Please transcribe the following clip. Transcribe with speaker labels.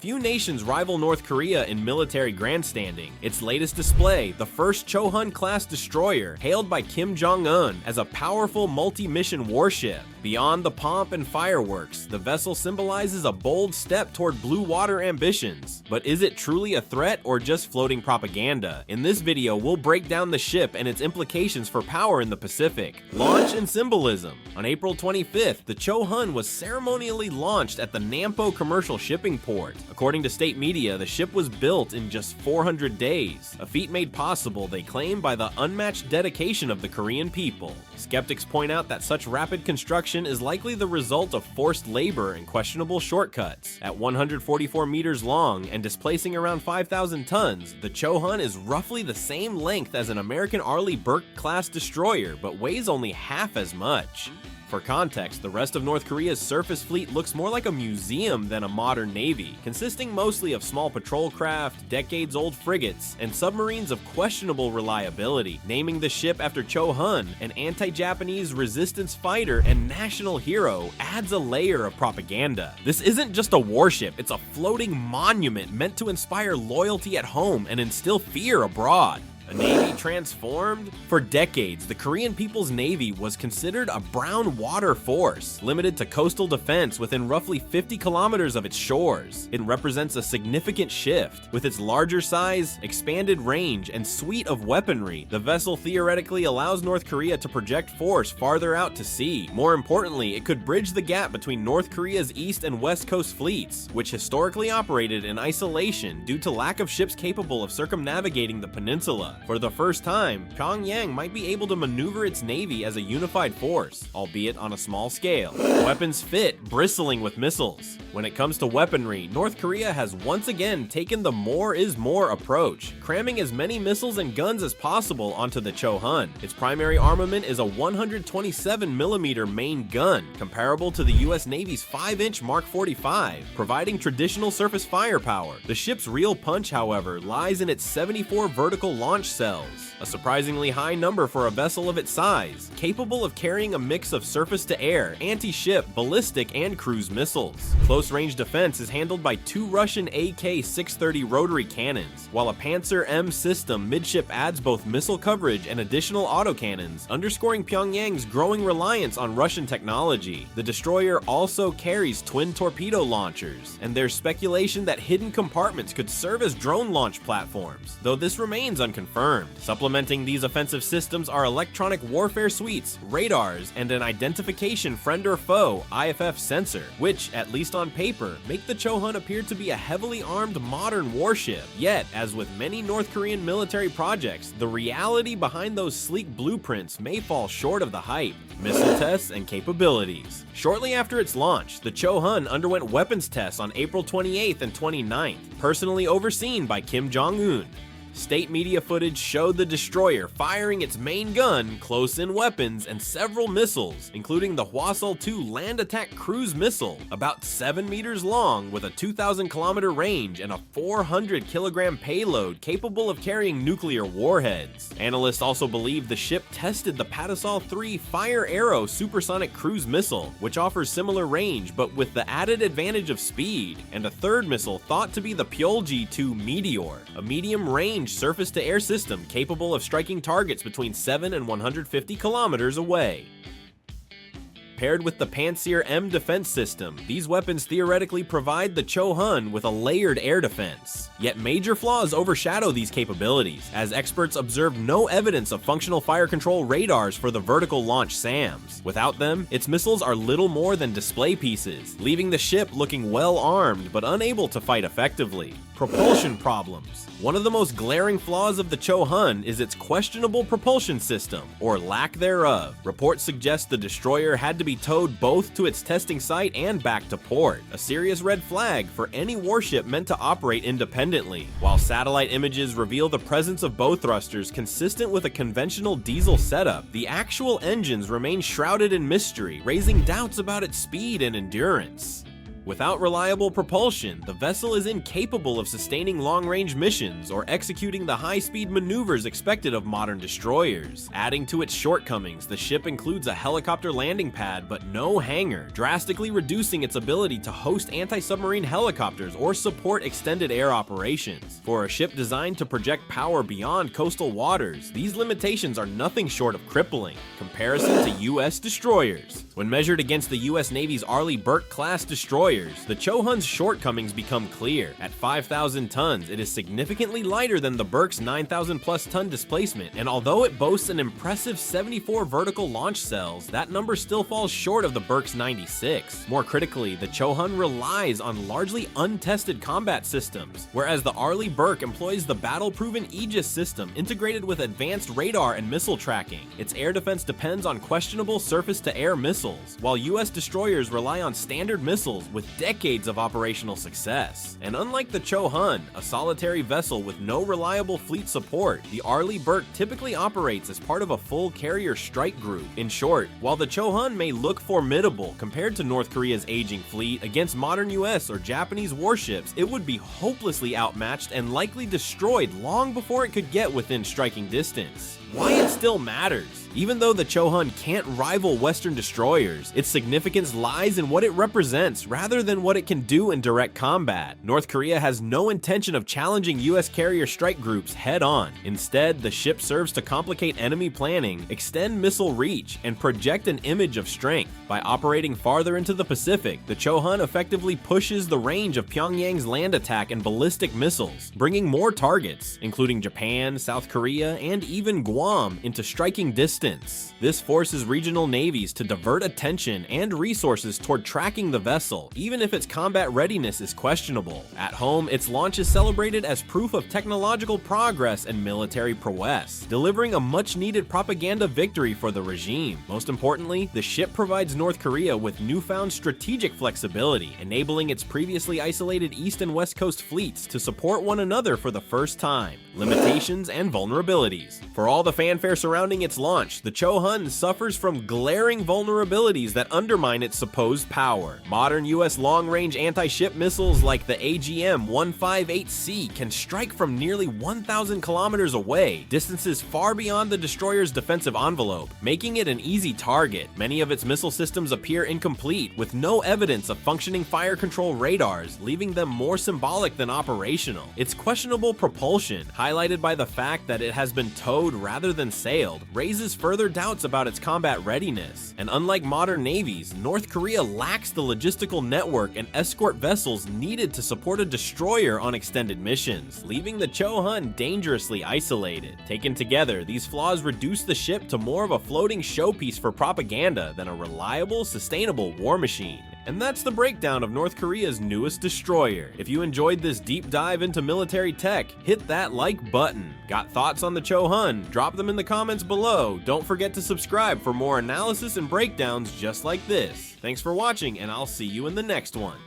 Speaker 1: Few nations rival North Korea in military grandstanding. Its latest display, the first Cho Hun-class destroyer, hailed by Kim Jong-un as a powerful multi-mission warship. Beyond the pomp and fireworks, the vessel symbolizes a bold step toward blue water ambitions. But is it truly a threat or just floating propaganda? In this video, we'll break down the ship and its implications for power in the Pacific. Launch and symbolism. On April 25th, the Cho Hun was ceremonially launched at the Nampo commercial shipping port. According to state media, the ship was built in just 400 days, a feat made possible, they claim, by the unmatched dedication of the Korean people. Skeptics point out that such rapid construction is likely the result of forced labor and questionable shortcuts. At 144 meters long and displacing around 5,000 tons, the Cho Hun is roughly the same length as an American Arleigh Burke-class destroyer, but weighs only half as much. For context, the rest of North Korea's surface fleet looks more like a museum than a modern navy, consisting mostly of small patrol craft, decades-old frigates, and submarines of questionable reliability. Naming the ship after Cho Hun, an anti-Japanese resistance fighter and national hero, adds a layer of propaganda. This isn't just a warship, it's a floating monument meant to inspire loyalty at home and instill fear abroad. A navy transformed? For decades, the Korean People's Navy was considered a brown water force, limited to coastal defense within roughly 50 kilometers of its shores. It represents a significant shift. With its larger size, expanded range, and suite of weaponry, the vessel theoretically allows North Korea to project force farther out to sea. More importantly, it could bridge the gap between North Korea's east and west coast fleets, which historically operated in isolation due to lack of ships capable of circumnavigating the peninsula. For the first time, Pyongyang might be able to maneuver its navy as a unified force, albeit on a small scale. Weapons fit, bristling with missiles. When it comes to weaponry, North Korea has once again taken the more is more approach, cramming as many missiles and guns as possible onto the Cho Hun. Its primary armament is a 127mm main gun, comparable to the US Navy's 5-inch Mark 45, providing traditional surface firepower. The ship's real punch, however, lies in its 74 vertical launch cells, a surprisingly high number for a vessel of its size, capable of carrying a mix of surface-to-air, anti-ship, ballistic, and cruise missiles. Close-range defense is handled by 2 Russian AK-630 rotary cannons, while a Panzer M system midship adds both missile coverage and additional autocannons, underscoring Pyongyang's growing reliance on Russian technology. The destroyer also carries twin torpedo launchers, and there's speculation that hidden compartments could serve as drone launch platforms, though this remains unconfirmed. Supplementing these offensive systems are electronic warfare suites, radars, and an identification friend or foe (IFF) sensor, which, at least on paper, make the Cho Hun appear to be a heavily armed modern warship. Yet, as with many North Korean military projects, the reality behind those sleek blueprints may fall short of the hype. Missile tests and capabilities. Shortly after its launch, the Cho Hun underwent weapons tests on April 28th and 29th, personally overseen by Kim Jong-un. State media footage showed the destroyer firing its main gun, close-in weapons, and several missiles, including the Hwasol-2 land attack cruise missile, about 7 meters long with a 2,000-kilometer range and a 400-kilogram payload capable of carrying nuclear warheads. Analysts also believe the ship tested the Padasol-3 Fire Arrow supersonic cruise missile, which offers similar range but with the added advantage of speed, and a third missile thought to be the Pyolgi-2 Meteor, a medium-range surface-to-air system capable of striking targets between 7 and 150 kilometers away. Paired with the Panzer M defense system, these weapons theoretically provide the Cho Hun with a layered air defense. Yet major flaws overshadow these capabilities, as experts observed no evidence of functional fire control radars for the vertical launch SAMs. Without them, its missiles are little more than display pieces, leaving the ship looking well armed but unable to fight effectively. Propulsion problems. One of the most glaring flaws of the Cho Hun is its questionable propulsion system, or lack thereof. Reports suggest the destroyer had to be towed both to its testing site and back to port, a serious red flag for any warship meant to operate independently. While satellite images reveal the presence of bow thrusters consistent with a conventional diesel setup, the actual engines remain shrouded in mystery, raising doubts about its speed and endurance. Without reliable propulsion, the vessel is incapable of sustaining long-range missions or executing the high-speed maneuvers expected of modern destroyers. Adding to its shortcomings, the ship includes a helicopter landing pad but no hangar, drastically reducing its ability to host anti-submarine helicopters or support extended air operations. For a ship designed to project power beyond coastal waters, these limitations are nothing short of crippling. Comparison to U.S. destroyers. When measured against the U.S. Navy's Arleigh Burke-class destroyers, the Cho Hun's shortcomings become clear. At 5,000 tons, it is significantly lighter than the Burke's 9,000-plus ton displacement, and although it boasts an impressive 74 vertical launch cells, that number still falls short of the Burke's 96. More critically, the Cho Hun relies on largely untested combat systems, whereas the Arleigh Burke employs the battle-proven Aegis system integrated with advanced radar and missile tracking. Its air defense depends on questionable surface-to-air missiles, while U.S. destroyers rely on standard missiles with decades of operational success. And unlike the Cho Hun, a solitary vessel with no reliable fleet support, the Arleigh Burke typically operates as part of a full carrier strike group. In short, while the Cho Hun may look formidable compared to North Korea's aging fleet, against modern US or Japanese warships, it would be hopelessly outmatched and likely destroyed long before it could get within striking distance. Why it still matters. Even though the Cho Hun can't rival Western destroyers, its significance lies in what it represents rather than what it can do in direct combat. North Korea has no intention of challenging US carrier strike groups head-on. Instead, the ship serves to complicate enemy planning, extend missile reach, and project an image of strength. By operating farther into the Pacific, the Cho Hun effectively pushes the range of Pyongyang's land attack and ballistic missiles, bringing more targets, including Japan, South Korea, and even Guam, into striking distance. This forces regional navies to divert attention and resources toward tracking the vessel, even if its combat readiness is questionable. At home, its launch is celebrated as proof of technological progress and military prowess, delivering a much-needed propaganda victory for the regime. Most importantly, the ship provides North Korea with newfound strategic flexibility, enabling its previously isolated East and West Coast fleets to support one another for the first time. Limitations and vulnerabilities. For all the fanfare surrounding its launch, the Cho Hun suffers from glaring vulnerabilities that undermine its supposed power. Modern US long-range anti-ship missiles like the AGM-158C can strike from nearly 1,000 kilometers away, distances far beyond the destroyer's defensive envelope, making it an easy target. Many of its missile systems appear incomplete, with no evidence of functioning fire control radars, leaving them more symbolic than operational. Its questionable propulsion, highlighted by the fact that it has been towed rather than sailed, raises further doubts about its combat readiness. And unlike modern navies, North Korea lacks the logistical network and escort vessels needed to support a destroyer on extended missions, leaving the Cho Hun dangerously isolated. Taken together, these flaws reduce the ship to more of a floating showpiece for propaganda than a reliable, sustainable war machine. And that's the breakdown of North Korea's newest destroyer. If you enjoyed this deep dive into military tech, hit that like button. Got thoughts on the Cho Hun? Drop them in the comments below. Don't forget to subscribe for more analysis and breakdowns just like this. Thanks for watching, and I'll see you in the next one.